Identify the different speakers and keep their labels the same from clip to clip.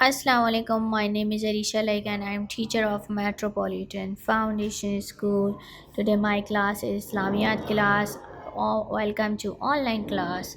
Speaker 1: Assalamu alaikum. My name is Arisha Laik and I am teacher of Metropolitan Foundation School. Today my class is Islamiyat class. Welcome to online class.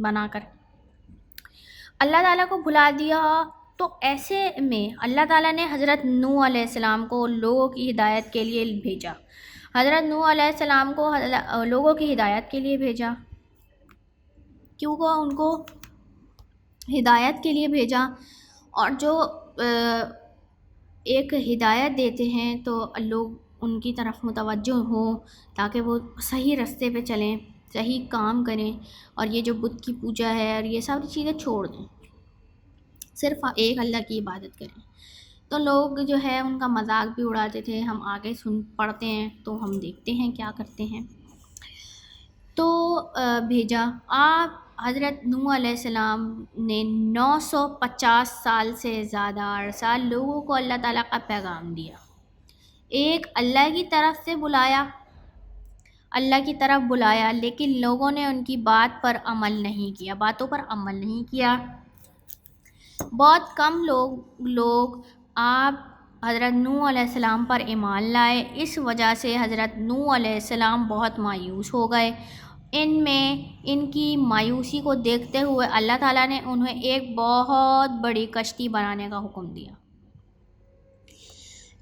Speaker 1: بنا کر اللہ تعالیٰ کو بھلا دیا. تو ایسے میں اللہ تعالیٰ نے حضرت نوح علیہ السلام کو لوگوں کی ہدایت کے لیے بھیجا. حضرت نوح علیہ السلام کو لوگوں کی ہدایت کے لیے بھیجا. کیوں کو ان کو ہدایت کے لیے بھیجا؟ اور جو ایک ہدایت دیتے ہیں تو لوگ ان کی طرف متوجہ ہوں تاکہ وہ صحیح راستے پہ چلیں، صحیح کام کریں، اور یہ جو بت کی پوجا ہے اور یہ ساری چیزیں چھوڑ دیں، صرف ایک اللہ کی عبادت کریں. تو لوگ جو ہے ان کا مذاق بھی اڑاتے تھے. ہم آگے پڑھتے ہیں تو ہم دیکھتے ہیں کیا کرتے ہیں. تو بھیجا. آپ حضرت نوح علیہ السلام نے 950 سال سے زیادہ عرصہ لوگوں کو اللہ تعالیٰ کا پیغام دیا. ایک اللہ کی طرف سے بلایا، اللہ کی طرف بلایا، لیکن لوگوں نے ان کی بات پر عمل نہیں کیا، باتوں پر عمل نہیں کیا. بہت کم لوگ آپ حضرت نوح علیہ السلام پر ایمان لائے. اس وجہ سے حضرت نوح علیہ السلام بہت مایوس ہو گئے. ان کی مایوسی کو دیکھتے ہوئے اللہ تعالیٰ نے انہیں ایک بہت بڑی کشتی بنانے کا حکم دیا.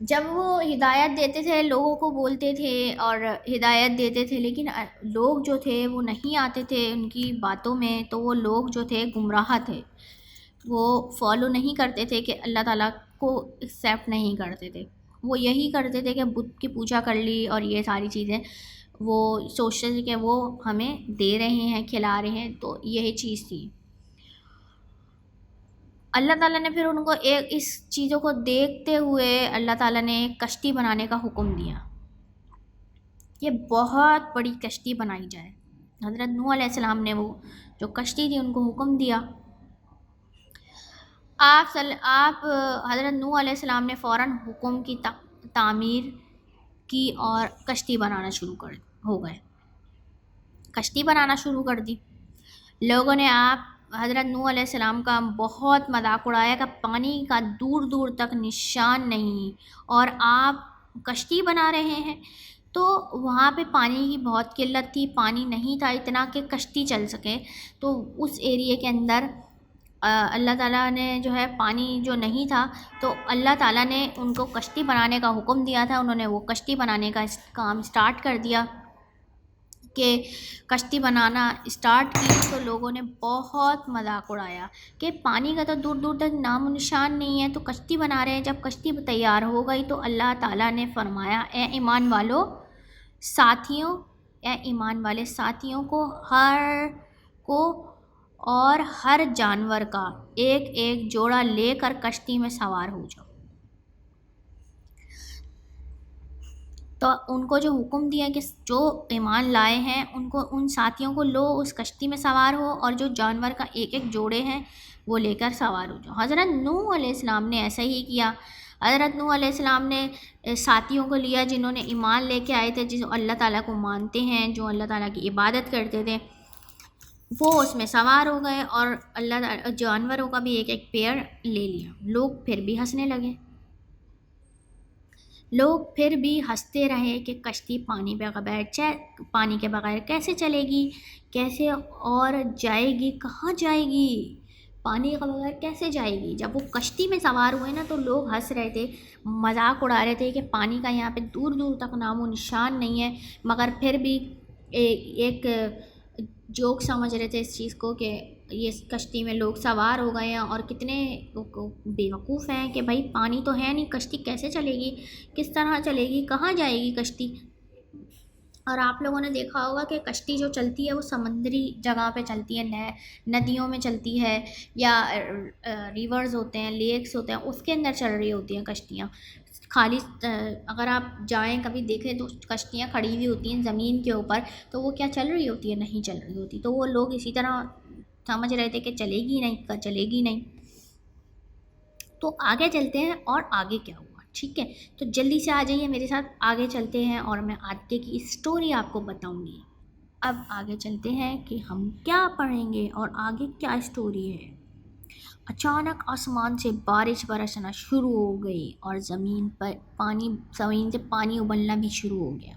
Speaker 1: جب وہ ہدایت دیتے تھے، لوگوں کو بولتے تھے اور ہدایت دیتے تھے، لیکن لوگ جو تھے وہ نہیں آتے تھے ان کی باتوں میں. تو وہ لوگ جو تھے گمراہ تھے، وہ فالو نہیں کرتے تھے کہ اللہ تعالیٰ کو ایکسیپٹ نہیں کرتے تھے. وہ یہی کرتے تھے کہ بت کی پوجا کر لی اور یہ ساری چیزیں وہ سوچتے تھے کہ وہ ہمیں دے رہے ہیں، کھلا رہے ہیں. تو یہی چیز تھی. اللہ تعالیٰ نے پھر ان کو اس چیزوں کو دیکھتے ہوئے اللہ تعالیٰ نے ایک کشتی بنانے کا حکم دیا کہ بہت بڑی کشتی بنائی جائے. حضرت نوح علیہ السلام نے وہ جو کشتی تھی ان کو حکم دیا. آپ حضرت نوح علیہ السلام نے فوراً حکم کی تعمیر کی اور کشتی بنانا شروع ہو گئے. کشتی بنانا شروع کر دی. لوگوں نے حضرت نوح علیہ السلام کا بہت مذاق اڑایا کہ پانی کا دور دور تک نشان نہیں اور آپ کشتی بنا رہے ہیں. تو وہاں پہ پانی کی بہت قلت تھی، پانی نہیں تھا اتنا کہ کشتی چل سکے. تو اس ایریے کے اندر اللہ تعالیٰ نے جو ہے پانی جو نہیں تھا تو اللہ تعالیٰ نے ان کو کشتی بنانے کا حکم دیا تھا. انہوں نے وہ کشتی بنانے کا کام سٹارٹ کر دیا. کہ کشتی بنانا اسٹارٹ کی تو لوگوں نے بہت مذاق اڑایا کہ پانی کا تو دور دور تک نام و نشان نہیں ہے، تو کشتی بنا رہے ہیں. جب کشتی تیار ہو گئی تو اللہ تعالیٰ نے فرمایا، اے ایمان والے ساتھیوں کو اور ہر جانور کا ایک ایک جوڑا لے کر کشتی میں سوار ہو جاؤ. تو ان کو جو حکم دیا کہ جو ایمان لائے ہیں ان ساتھیوں کو لو، اس کشتی میں سوار ہو، اور جو جانور کا ایک ایک جوڑے ہیں وہ لے کر سوار ہو جاؤ. حضرت نوح علیہ السلام نے ایسا ہی کیا. حضرت نوح علیہ السلام نے ساتھیوں کو لیا جنہوں نے ایمان لے کے آئے تھے، جو اللہ تعالیٰ کو مانتے ہیں، جو اللہ تعالیٰ کی عبادت کرتے تھے. وہ اس میں سوار ہو گئے اور جانوروں کا بھی ایک ایک پیڑ لے لیا. لوگ پھر بھی ہنسنے لگے. لوگ پھر بھی ہنستے رہے کہ کشتی پانی کے بغیر کیسے چلے گی، کیسے اور جائے گی، کہاں جائے گی، پانی کے بغیر کیسے جائے گی. جب وہ کشتی میں سوار ہوئے نا تو لوگ ہنس رہے تھے، مذاق اڑا رہے تھے کہ پانی کا یہاں پہ دور دور تک نام و نشان نہیں ہے. مگر پھر بھی ایک جوک سمجھ رہے تھے اس چیز کو کہ یہ کشتی میں لوگ سوار ہو گئے ہیں اور کتنے بیوقوف ہیں کہ بھائی پانی تو ہے نہیں، کشتی کیسے چلے گی، کس طرح چلے گی، کہاں جائے گی کشتی. اور آپ لوگوں نے دیکھا ہوگا کہ کشتی جو چلتی ہے وہ سمندری جگہ پہ چلتی ہے، ندیوں میں چلتی ہے، یا ریورز ہوتے ہیں، لیکس ہوتے ہیں، اس کے اندر چل رہی ہوتی ہیں کشتیاں. خالی اگر آپ جائیں کبھی دیکھیں تو کشتیاں کھڑی ہوئی ہوتی ہیں زمین کے اوپر، تو وہ کیا چل رہی ہوتی ہے؟ نہیں چل رہی ہوتی. تو وہ لوگ اسی طرح سمجھ رہے تھے کہ چلے گی نہیں. تو آگے چلتے ہیں اور آگے کیا ہوا. ٹھیک ہے، تو جلدی سے آ جائیے میرے ساتھ، آگے چلتے ہیں اور میں آگے کی اسٹوری آپ کو بتاؤں گی. اب آگے چلتے ہیں کہ ہم کیا پڑھیں گے اور آگے کیا اسٹوری ہے. اچانک آسمان سے بارش برسنا شروع ہو گئی اور زمین سے پانی ابلنا بھی شروع ہو گیا.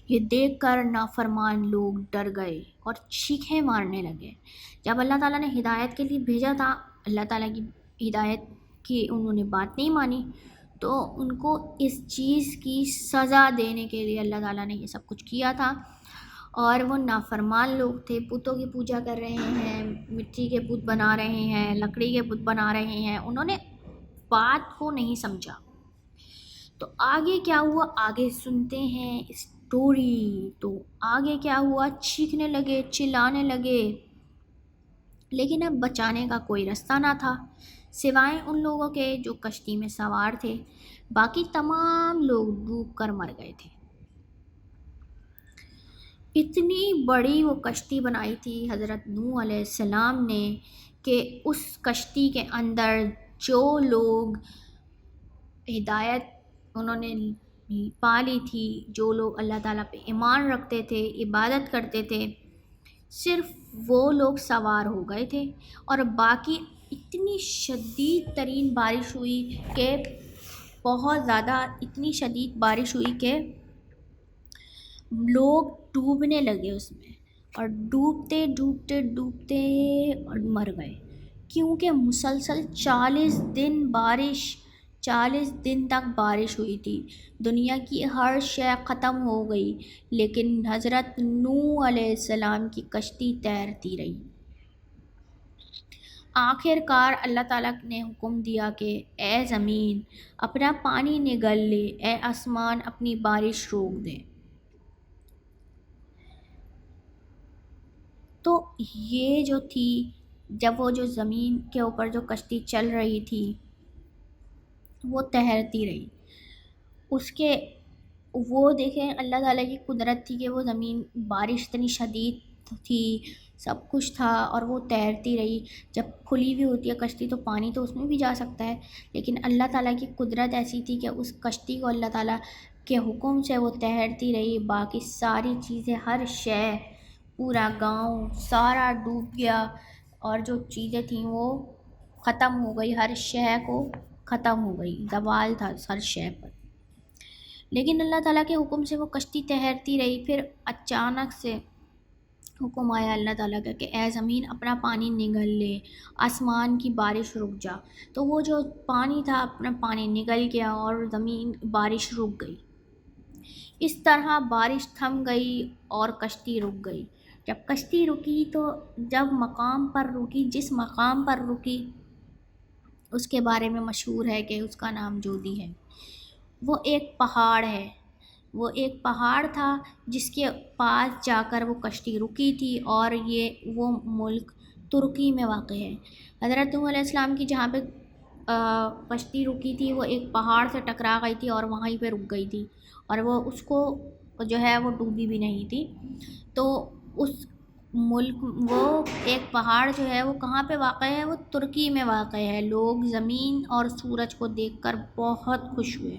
Speaker 1: یہ دیکھ کر نافرمان لوگ ڈر گئے اور چیخیں مارنے لگے۔ جب اللہ تعالیٰ نے ہدایت کے لیے بھیجا تھا، اللہ تعالیٰ کی ہدایت کی انہوں نے بات نہیں مانی، تو ان کو اس چیز کی سزا دینے کے لیے اللہ تعالیٰ نے یہ سب کچھ کیا تھا۔ اور وہ نافرمان لوگ تھے، بتوں کی پوجا کر رہے ہیں، مٹی کے بت بنا رہے ہیں، لکڑی کے بت بنا رہے ہیں، انہوں نے بات کو نہیں سمجھا۔ تو آگے کیا ہوا، آگے سنتے ہیں اسٹوری۔ تو آگے کیا ہوا، چیخنے لگے، چلانے لگے، لیکن اب بچانے کا کوئی رستہ نہ تھا سوائے ان لوگوں کے جو کشتی میں سوار تھے۔ باقی تمام لوگ ڈوب کر مر گئے تھے۔ اتنی بڑی وہ کشتی بنائی تھی حضرت نوح علیہ السلام نے کہ اس کشتی کے اندر جو لوگ ہدایت انہوں نے پا لی تھی، جو لوگ اللہ تعالیٰ پہ ایمان رکھتے تھے، عبادت کرتے تھے، صرف وہ لوگ سوار ہو گئے تھے، اور باقی اتنی شدید ترین بارش ہوئی کہ بہت زیادہ اتنی شدید بارش ہوئی کہ لوگ ڈوبنے لگے اس میں، اور ڈوبتے ڈوبتے ڈوبتے اور مر گئے، کیونکہ مسلسل 40 دن تک بارش ہوئی تھی۔ دنیا کی ہر شے ختم ہو گئی، لیکن حضرت نوح علیہ السلام کی کشتی تیرتی رہی۔ آخر کار اللہ تعالیٰ نے حکم دیا کہ اے زمین اپنا پانی نگل لے، اے آسمان اپنی بارش روک دے۔ تو یہ جو تھی، جب وہ جو زمین کے اوپر جو کشتی چل رہی تھی وہ تیرتی رہی، اس کے وہ دیکھیں اللہ تعالیٰ کی قدرت تھی کہ وہ زمین، بارش اتنی شدید تھی، سب کچھ تھا، اور وہ تیرتی رہی۔ جب کھلی ہوئی ہوتی ہے کشتی تو پانی تو اس میں بھی جا سکتا ہے، لیکن اللہ تعالیٰ کی قدرت ایسی تھی کہ اس کشتی کو اللہ تعالیٰ کے حکم سے وہ تیرتی رہی۔ باقی ساری چیزیں، ہر شے، پورا گاؤں سارا ڈوب گیا، اور جو چیزیں تھیں وہ ختم ہو گئی، ہر شے کو ختم ہو گئی، زوال تھا ہر شے پر۔ لیکن اللہ تعالیٰ کے حکم سے وہ کشتی تیرتی رہی۔ پھر اچانک سے حکم آیا اللہ تعالیٰ کا کہ اے زمین اپنا پانی نگل لے، آسمان کی بارش رک جا۔ تو وہ جو پانی تھا اپنا پانی نگل گیا اور زمین، بارش رک گئی۔ اس طرح بارش تھم گئی اور کشتی رک گئی۔ جب کشتی رکی تو جب مقام پر رکی، جس مقام پر رکی اس کے بارے میں مشہور ہے کہ اس کا نام جودی ہے۔ وہ ایک پہاڑ ہے، وہ ایک پہاڑ تھا جس کے پاس جا کر وہ کشتی رکی تھی، اور وہ ملک ترکی میں واقع ہے۔ حضرت نوح علیہ السلام کی جہاں پہ کشتی رکی تھی وہ ایک پہاڑ سے ٹکرا گئی تھی اور وہیں پہ رک گئی تھی، اور وہ اس کو جو ہے وہ ڈوبی بھی نہیں تھی۔ تو اس ملک، وہ ایک پہاڑ جو ہے وہ کہاں پہ واقع ہے، وہ ترکی میں واقع ہے۔ لوگ زمین اور سورج کو دیکھ کر بہت خوش ہوئے۔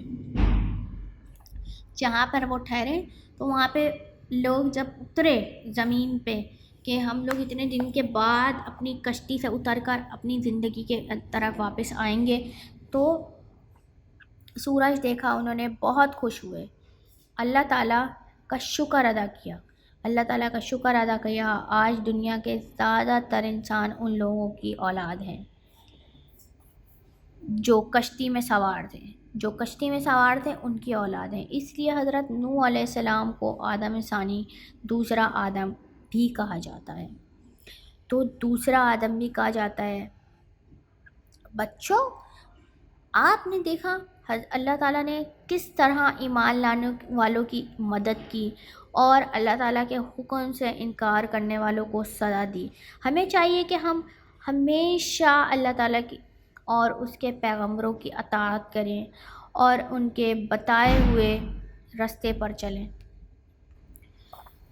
Speaker 1: جہاں پر وہ ٹھہرے تو وہاں پہ لوگ جب اترے زمین پہ کہ ہم لوگ اتنے دن کے بعد اپنی کشتی سے اتر کر اپنی زندگی کے طرف واپس آئیں گے، تو سورج دیکھا انہوں نے، بہت خوش ہوئے، اللہ تعالیٰ کا شکر ادا کیا، اللہ تعالیٰ کا شکر ادا کیا۔ آج دنیا کے زیادہ تر انسان ان لوگوں کی اولاد ہیں جو کشتی میں سوار تھے، ان کی اولاد ہیں۔ اس لیے حضرت نوح علیہ السلام کو آدم ثانی، دوسرا آدم بھی کہا جاتا ہے۔ تو دوسرا آدم بھی کہا جاتا ہے۔ بچوں، آپ نے دیکھا اللہ تعالیٰ نے کس طرح ایمان لانے والوں کی مدد کی اور اللہ تعالیٰ کے حکم سے انکار کرنے والوں کو سزا دی۔ ہمیں چاہیے کہ ہم ہمیشہ اللہ تعالیٰ کی اور اس کے پیغمبروں کی اطاعت کریں اور ان کے بتائے ہوئے راستے پر چلیں،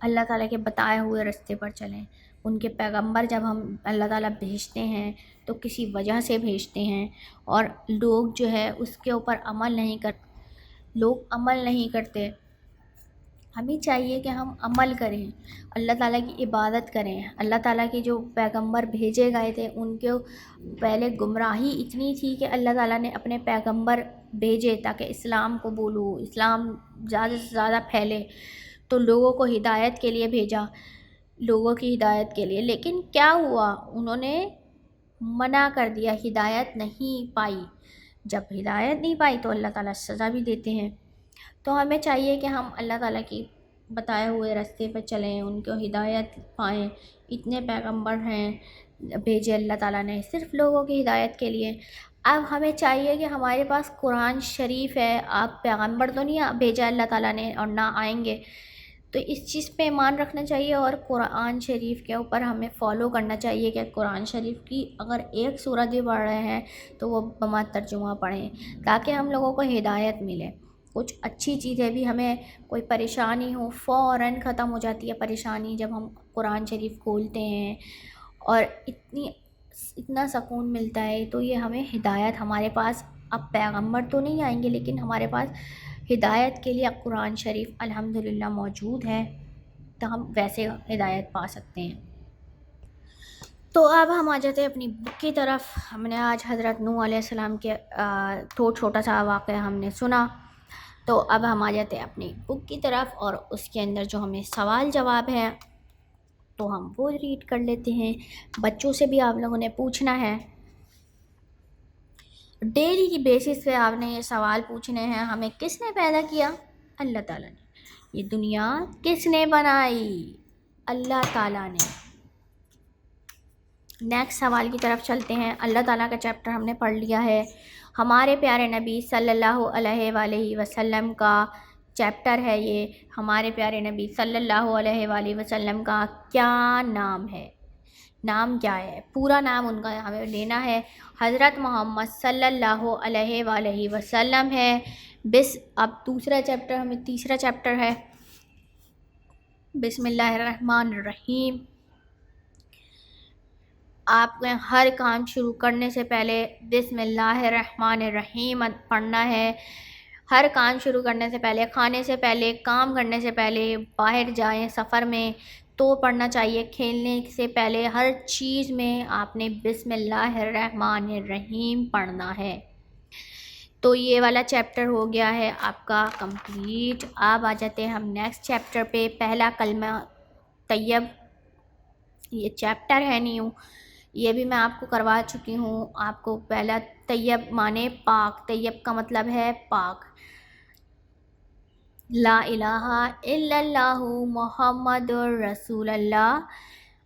Speaker 1: اللہ تعالیٰ کے بتائے ہوئے راستے پر چلیں۔ ان کے پیغمبر جب ہم اللہ تعالیٰ بھیجتے ہیں تو کسی وجہ سے بھیجتے ہیں، اور لوگ جو ہے اس کے اوپر عمل نہیں کرتے۔ ہمیں چاہیے کہ ہم عمل کریں، اللہ تعالیٰ کی عبادت کریں۔ اللہ تعالیٰ کے جو پیغمبر بھیجے گئے تھے ان کے پہلے گمراہی اتنی تھی کہ اللہ تعالیٰ نے اپنے پیغمبر بھیجے تاکہ اسلام کو بولو، اسلام زیادہ سے زیادہ پھیلے۔ تو لوگوں کو ہدایت کے لیے بھیجا، لوگوں کی ہدایت کے لیے، لیکن کیا ہوا، انہوں نے منع کر دیا، ہدایت نہیں پائی۔ جب ہدایت نہیں پائی تو اللہ تعالیٰ سزا بھی دیتے ہیں۔ تو ہمیں چاہیے کہ ہم اللہ تعالیٰ کی بتائے ہوئے راستے پہ چلیں، ان کو ہدایت پائیں۔ اتنے پیغمبر ہیں بھیجے اللہ تعالیٰ نے صرف لوگوں کی ہدایت کے لیے۔ اب ہمیں چاہیے کہ ہمارے پاس قرآن شریف ہے، آپ پیغمبر تو نہیں بھیجا اللہ تعالیٰ نے اور نہ آئیں گے، تو اس چیز پہ ایمان رکھنا چاہیے اور قرآن شریف کے اوپر ہمیں فالو کرنا چاہیے کہ قرآن شریف کی اگر ایک سورت بھی پڑھ رہے ہیں تو وہ بما ترجمہ پڑھیں، تاکہ ہم لوگوں کو ہدایت ملے۔ کچھ اچھی چیزیں بھی، ہمیں کوئی پریشانی ہو فوراً ختم ہو جاتی ہے پریشانی جب ہم قرآن شریف کھولتے ہیں، اور اتنا سکون ملتا ہے۔ تو یہ ہمیں ہدایت، ہمارے پاس اب پیغمبر تو نہیں آئیں گے لیکن ہمارے پاس ہدایت کے لیے قرآن شریف الحمدللہ موجود ہے، تو ہم ویسے ہدایت پا سکتے ہیں۔ تو اب ہم آ جاتے ہیں اپنی بک کی طرف۔ ہم نے آج حضرت نوح علیہ السلام کے چھوٹا سا واقعہ ہم نے سنا، تو اب ہم آ جاتے ہیں اپنی بک کی طرف، اور اس کے اندر جو ہمیں سوال جواب ہے تو ہم وہ ریڈ کر لیتے ہیں۔ بچوں سے بھی آپ لوگوں نے پوچھنا ہے، ڈیلی کی بیسس پہ آپ نے یہ سوال پوچھنے ہیں، ہمیں کس نے پیدا کیا؟ اللہ تعالیٰ نے۔ یہ دنیا کس نے بنائی؟ اللہ تعالیٰ نے۔ نیکسٹ سوال کی طرف چلتے ہیں۔ اللہ تعالیٰ کا چیپٹر ہم نے پڑھ لیا ہے، ہمارے پیارے نبی صلی اللہ علیہ وآلہ وسلم کا چیپٹر ہے یہ۔ ہمارے پیارے نبی صلی اللہ علیہ وآلہ وسلم کا کیا نام ہے؟ نام کیا ہے؟ پورا نام ان کا ہمیں لینا ہے۔ حضرت محمد صلی اللہ علیہ وآلہ وسلم ہے۔ اب دوسرا چیپٹر، ہمیں تیسرا چیپٹر ہے، بسم اللہ الرحمن الرحیم۔ آپ نے ہر کام شروع کرنے سے پہلے بسم اللہ الرحمن الرحیم پڑھنا ہے۔ ہر کام شروع کرنے سے پہلے، کھانے سے پہلے، کام کرنے سے پہلے، باہر جائیں سفر میں تو پڑھنا چاہیے، کھیلنے سے پہلے، ہر چیز میں آپ نے بسم اللہ الرحمن الرحیم پڑھنا ہے۔ تو یہ والا چیپٹر ہو گیا ہے آپ کا کمپلیٹ۔ اب آ جاتے ہیں ہم نیکسٹ چیپٹر پہ، پہلا کلمہ طیب۔ یہ چیپٹر ہے نیو، یہ بھی میں آپ کو کروا چکی ہوں۔ آپ کو پہلا طیب مانے پاک، طیب کا مطلب ہے پاک۔ لا الہ الا اللہ محمد رسول اللہ،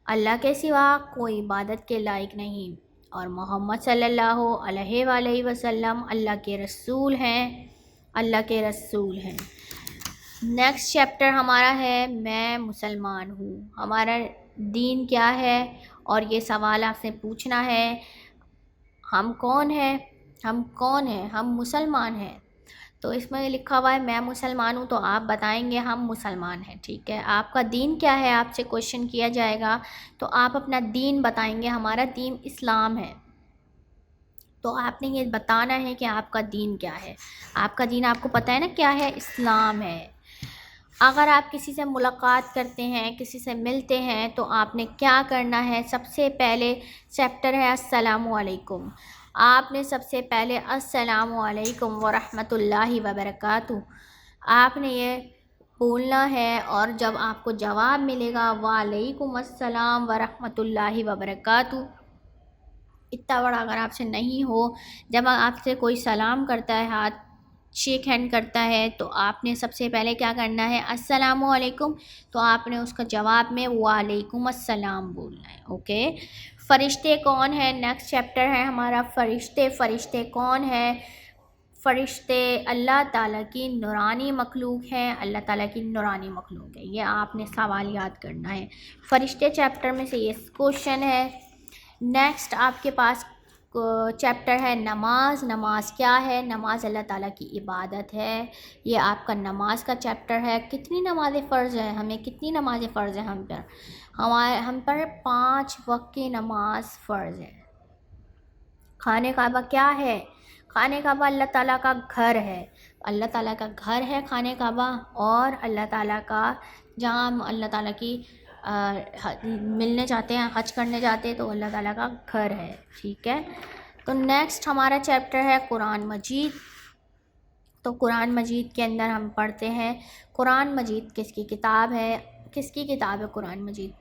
Speaker 1: اللہ کے سوا کوئی عبادت کے لائق نہیں، اور محمد صلی اللہ علیہ وآلہ وسلم اللہ کے رسول ہیں، اللہ کے رسول ہیں۔ نیکسٹ چیپٹر ہمارا ہے میں مسلمان ہوں، ہمارا دین کیا ہے، اور یہ سوال آپ سے پوچھنا ہے، ہم کون ہیں؟ ہم کون ہیں؟ ہم مسلمان ہیں۔ تو اس میں لکھا ہوا ہے میں مسلمان ہوں، تو آپ بتائیں گے ہم مسلمان ہیں، ٹھیک ہے۔ آپ کا دین کیا ہے؟ آپ سے کوشچن کیا جائے گا تو آپ اپنا دین بتائیں گے، ہمارا دین اسلام ہے۔ تو آپ نے یہ بتانا ہے کہ آپ کا دین کیا ہے۔ آپ کا دین آپ کو پتہ ہے نا کیا ہے؟ اسلام ہے۔ اگر آپ کسی سے ملاقات کرتے ہیں، کسی سے ملتے ہیں، تو آپ نے کیا کرنا ہے؟ سب سے پہلے چیپٹر ہے السلام علیکم، آپ نے سب سے پہلے السلام علیکم ورحمۃ اللہ وبرکاتہ آپ نے یہ بولنا ہے، اور جب آپ کو جواب ملے گا وعلیکم السلام ورحمۃ اللہ وبرکاتہ، اتنا بڑا اگر آپ سے نہیں ہو، جب آپ سے کوئی سلام کرتا ہے، ہاتھ شیک ہینڈ کرتا ہے، تو آپ نے سب سے پہلے کیا کرنا ہے؟ السلام علیکم، تو آپ نے اس کا جواب میں وعلیکم السلام بولنا ہے، اوکے۔ فرشتے کون ہیں؟ نیکسٹ چیپٹر ہے ہمارا فرشتے۔ فرشتے کون ہیں؟ فرشتے اللہ تعالیٰ کی نورانی مخلوق ہیں، اللہ تعالیٰ کی نورانی مخلوق ہے، یہ آپ نے سوال یاد کرنا ہے۔ فرشتے چیپٹر میں سے یہ کوشچن ہے۔ نیکسٹ آپ کے پاس چیپٹر ہے نماز۔ نماز کیا ہے؟ نماز اللہ تعالیٰ کی عبادت ہے، یہ آپ کا نماز کا چیپٹر ہے۔ کتنی نمازیں فرض ہیں؟ ہمیں کتنی نمازیں فرض ہیں ہم پر؟ ہم پر 5 وقت کی نماز فرض ہے۔ خانہ کعبہ کیا ہے؟ خانہ کعبہ اللہ تعالیٰ کا گھر ہے، اللہ تعالیٰ کا گھر ہے خانہ کعبہ، اور اللہ تعالیٰ کا جہاں ہم اللہ تعالیٰ کی ملنے جاتے ہیں، حج کرنے جاتے ہیں، تو اللہ تعالیٰ کا گھر ہے، ٹھیک ہے۔ تو نیکسٹ ہمارا چیپٹر ہے قرآن مجید۔ تو قرآن مجید کے اندر ہم پڑھتے ہیں، قرآن مجید کس کی کتاب ہے؟ کس کی کتاب ہے قرآن مجید؟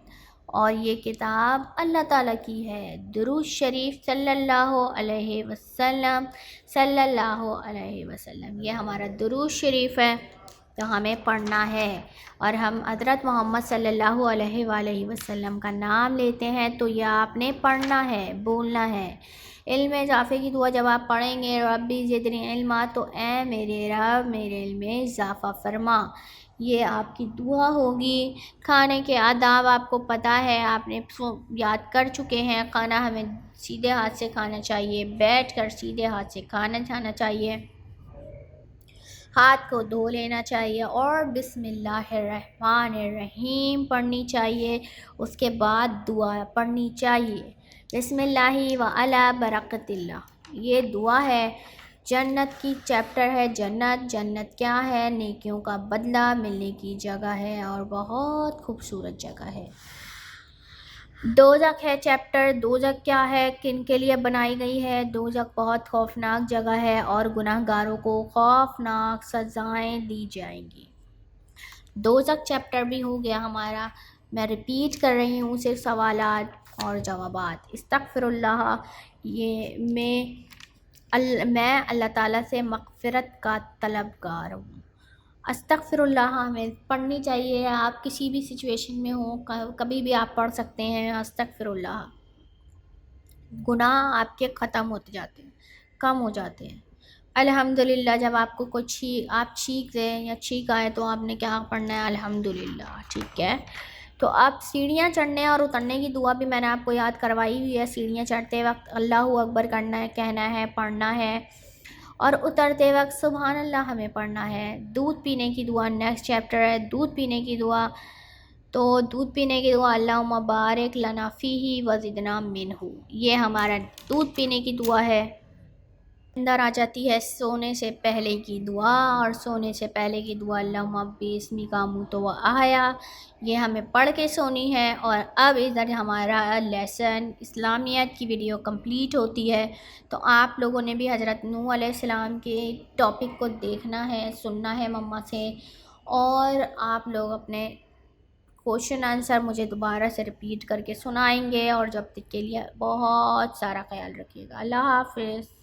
Speaker 1: اور یہ کتاب اللہ تعالیٰ کی ہے۔ درود شریف صلی اللہ علیہ وسلم، صلی اللہ علیہ وسلم، یہ ہمارا درود شریف ہے، تو ہمیں پڑھنا ہے۔ اور ہم حضرت محمد صلی اللہ علیہ وآلہ وسلم کا نام لیتے ہیں تو یہ آپ نے پڑھنا ہے، بولنا ہے۔ علم اضافے کی دعا جب آپ پڑھیں گے، ربی زدنی علما، تو اے میرے رب میرے علم میں اضافہ فرما، یہ آپ کی دعا ہوگی۔ کھانے کے آداب آپ کو پتہ ہے، آپ نے یاد کر چکے ہیں۔ کھانا ہمیں سیدھے ہاتھ سے کھانا چاہیے، بیٹھ کر سیدھے ہاتھ سے کھانا کھانا چاہیے، ہاتھ کو دھو لینا چاہیے، اور بسم اللہ الرحمن الرحیم پڑھنی چاہیے۔ اس کے بعد دعا پڑھنی چاہیے، بسم اللہ وعلی برکت اللہ، یہ دعا ہے۔ جنت کی چیپٹر ہے، جنت کیا ہے؟ نیکیوں کا بدلہ ملنے کی جگہ ہے، اور بہت خوبصورت جگہ ہے۔ دوزخ ہے چیپٹر، دوزخ کیا ہے، کن کے لیے بنائی گئی ہے؟ دوزخ بہت خوفناک جگہ ہے، اور گناہ گاروں کو خوفناک سزائیں دی جائیں گی۔ دوزخ چیپٹر بھی ہو گیا ہمارا۔ میں ریپیٹ کر رہی ہوں صرف سوالات اور جوابات۔ استغفر اللہ، یہ میں اللہ تعالیٰ سے مغفرت کا طلبگار ہوں۔ استغفر اللہ ہمیں پڑھنی چاہیے، آپ کسی بھی سچویشن میں ہوں، کبھی بھی آپ پڑھ سکتے ہیں استغفر اللہ۔ گناہ آپ کے ختم ہوتے جاتے ہیں، کم ہو جاتے ہیں۔ الحمدللہ، جب آپ کو کوئی آپ چھینک دیں یا چھینک آئے تو آپ نے کیا پڑھنا ہے؟ الحمدللہ، ٹھیک ہے۔ تو آپ سیڑھیاں چڑھنے اور اترنے کی دعا بھی میں نے آپ کو یاد کروائی ہوئی ہے۔ سیڑھیاں چڑھتے وقت اللہ اکبر کرنا ہے، کہنا ہے، پڑھنا ہے، اور اترتے وقت سبحان اللہ ہمیں پڑھنا ہے۔ دودھ پینے کی دعا نیکسٹ چیپٹر ہے، دودھ پینے کی دعا۔ تو دودھ پینے کی دعا اللہم بارک لنا فیہ وزدنا منہ، یہ ہمارا دودھ پینے کی دعا ہے۔ اندر آ جاتی ہے سونے سے پہلے کی دعا، اور سونے سے پہلے کی دعا اللہم باسمک اموت و احیا، یہ ہمیں پڑھ کے سونی ہے۔ اور اب ادھر ہمارا لیسن اسلامیات کی ویڈیو کمپلیٹ ہوتی ہے، تو آپ لوگوں نے بھی حضرت نوح علیہ السلام کے ٹاپک کو دیکھنا ہے، سننا ہے مما سے، اور آپ لوگ اپنے کوشچن آنسر مجھے دوبارہ سے ریپیٹ کر کے سنائیں گے، اور جب تک کے لیے بہت سارا خیال رکھیے گا۔ اللہ حافظ۔